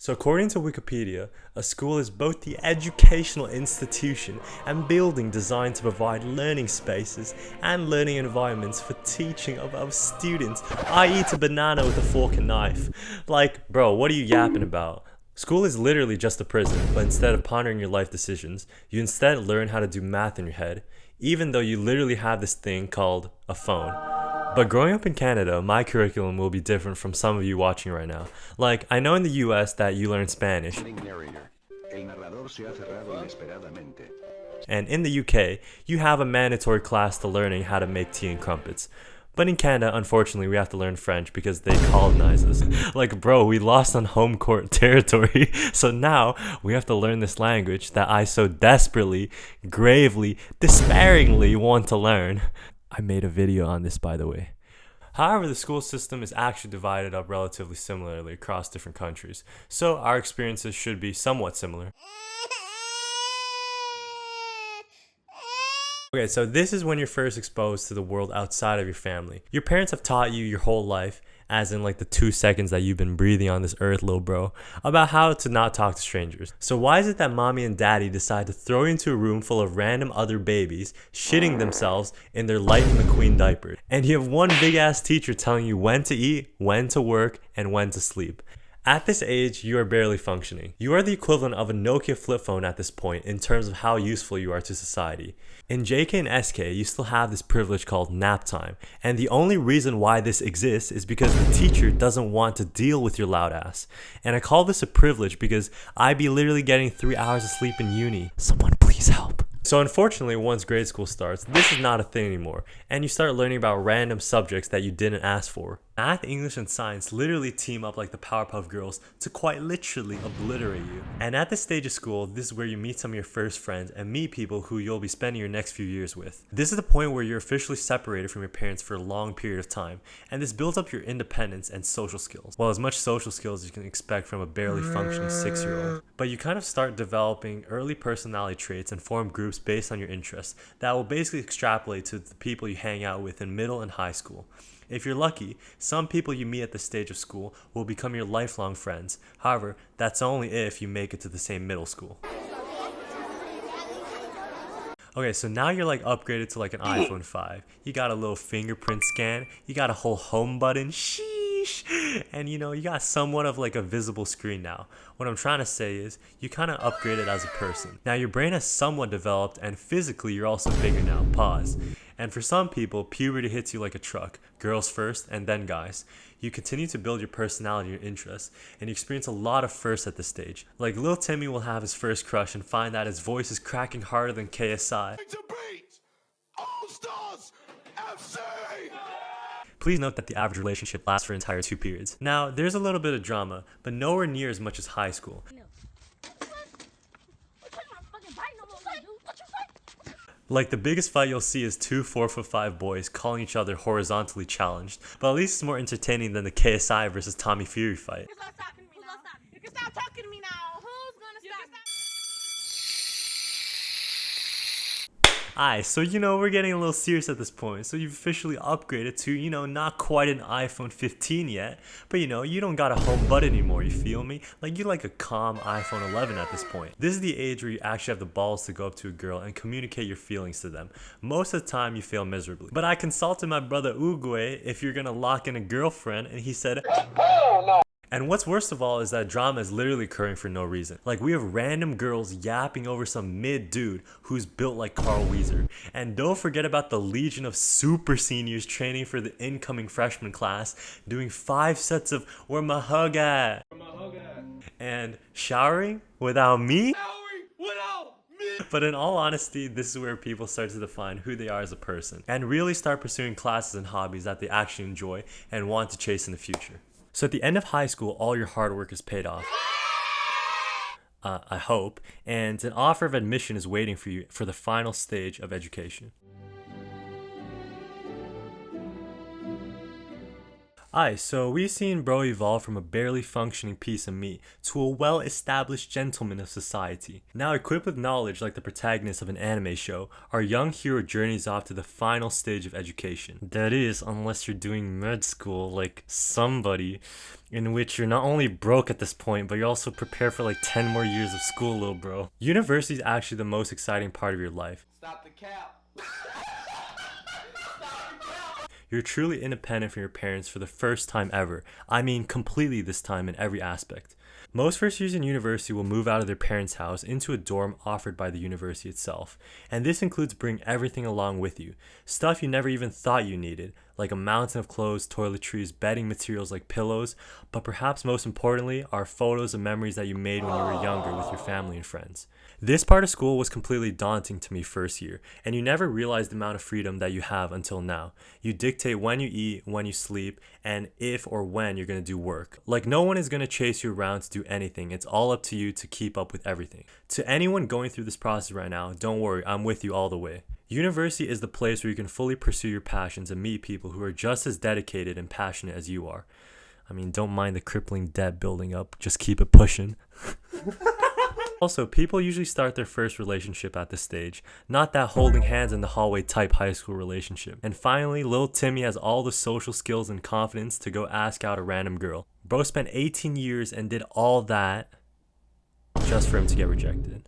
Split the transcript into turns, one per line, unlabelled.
So according to Wikipedia, a school is both the educational institution and building designed to provide learning spaces and learning environments for teaching of students. I eat a banana with a fork and knife. Like, bro, what are you yapping about? School is literally just a prison, but instead of pondering your life decisions, you instead learn how to do math in your head, even though you literally have this thing called a phone. But growing up in Canada, my curriculum will be different from some of you watching right now. Like, I know in the US that you learn Spanish, and in the UK, you have a mandatory class to learning how to make tea and crumpets. But in Canada, unfortunately, we have to learn French because they colonized us. Like, bro, we lost on home court territory, so now we have to learn this language that I so desperately, gravely, despairingly want to learn. I made a video on this, by the way. However, the school system is actually divided up relatively similarly across different countries, so our experiences should be somewhat similar. Okay, so this is when you're first exposed to the world outside of your family. Your parents have taught you your whole life, as in like the 2 seconds that you've been breathing on this earth, little bro, about how to not talk to strangers. So why is it that mommy and daddy decide to throw you into a room full of random other babies shitting themselves in their Lightning McQueen diapers? And you have one big ass teacher telling you when to eat, when to work, and when to sleep. At this age, you are barely functioning. You are the equivalent of a Nokia flip phone at this point in terms of how useful you are to society. In JK and SK, you still have this privilege called nap time, and the only reason why this exists is because the teacher doesn't want to deal with your loud ass. And I call this a privilege because I be literally getting 3 hours of sleep in uni. Someone please help. So unfortunately, once grade school starts, this is not a thing anymore, and you start learning about random subjects that you didn't ask for. Math, English, and science literally team up like the Powerpuff Girls to quite literally obliterate you. And at this stage of school, this is where you meet some of your first friends and meet people who you'll be spending your next few years with. This is the point where you're officially separated from your parents for a long period of time, and this builds up your independence and social skills. Well, as much social skills as you can expect from a barely functioning 6-year-old. But you kind of start developing early personality traits and form groups based on your interests that will basically extrapolate to the people you hang out with in middle and high school. If you're lucky, some people you meet at this stage of school will become your lifelong friends. However, that's only if you make it to the same middle school. Okay, so now you're like upgraded to like an iPhone 5. You got a little fingerprint scan, you got a whole home button, sheesh, and you know, you got somewhat of like a visible screen now. What I'm trying to say is, you kind of upgraded as a person. Now your brain has somewhat developed and physically you're also bigger now, pause. And for some people, puberty hits you like a truck, girls first and then guys. You continue to build your personality and your interests, and you experience a lot of firsts at this stage. Like Lil Timmy will have his first crush and find that his voice is cracking harder than KSI. Please note that the average relationship lasts for an entire 2 periods. Now, there's a little bit of drama, but nowhere near as much as high school. Like the biggest fight you'll see is 2 4'5" boys calling each other horizontally challenged, but at least it's more entertaining than the KSI versus Tommy Fury fight.
Who's gonna stop me? Who's gonna stop? You can stop talking to me now. Who's gonna stop?
Alright, so you know, we're getting a little serious at this point. So you've officially upgraded to, you know, not quite an iPhone 15 yet, but you know, you don't got a home button anymore, you feel me? Like you're like a calm iPhone 11 at this point. This is the age where you actually have the balls to go up to a girl and communicate your feelings to them. Most of the time you fail miserably. But I consulted my brother Uguay if you're gonna lock in a girlfriend, and he said, hell no. And what's worst of all is that drama is literally occurring for no reason. Like we have random girls yapping over some mid dude who's built like Carl Weezer. And don't forget about the legion of super seniors training for the incoming freshman class, doing 5 sets of "Where my hug at?" and showering without me. But in all honesty, this is where people start to define who they are as a person and really start pursuing classes and hobbies that they actually enjoy and want to chase in the future. So at the end of high school, all your hard work is paid off. I hope. And an offer of admission is waiting for you for the final stage of education. Aye, so we've seen bro evolve from a barely functioning piece of meat to a well-established gentleman of society. Now equipped with knowledge like the protagonist of an anime show, our young hero journeys off to the final stage of education. That is, unless you're doing med school like somebody, in which you're not only broke at this point, but you're also prepared for like 10 more years of school, little bro. University is actually the most exciting part of your life.
Stop the cap.
You're truly independent from your parents for the first time ever. I mean, completely this time in every aspect. Most first years in university will move out of their parents' house into a dorm offered by the university itself. And this includes bringing everything along with you. Stuff you never even thought you needed, like a mountain of clothes, toiletries, bedding materials like pillows, but perhaps most importantly are photos and memories that you made when you were younger with your family and friends. This part of school was completely daunting to me first year, and you never realize the amount of freedom that you have until now. You dictate when you eat, when you sleep, and if or when you're going to do work. Like no one is going to chase you around to do anything. It's all up to you to keep up with everything. To anyone going through this process right now, don't worry, I'm with you all the way. University is the place where you can fully pursue your passions and meet people who are just as dedicated and passionate as you are. I mean, don't mind the crippling debt building up, just keep it pushing. Also, people usually start their first relationship at this stage, not that holding hands in the hallway type high school relationship. And finally, Lil Timmy has all the social skills and confidence to go ask out a random girl. Bro spent 18 years and did all that just for him to get rejected.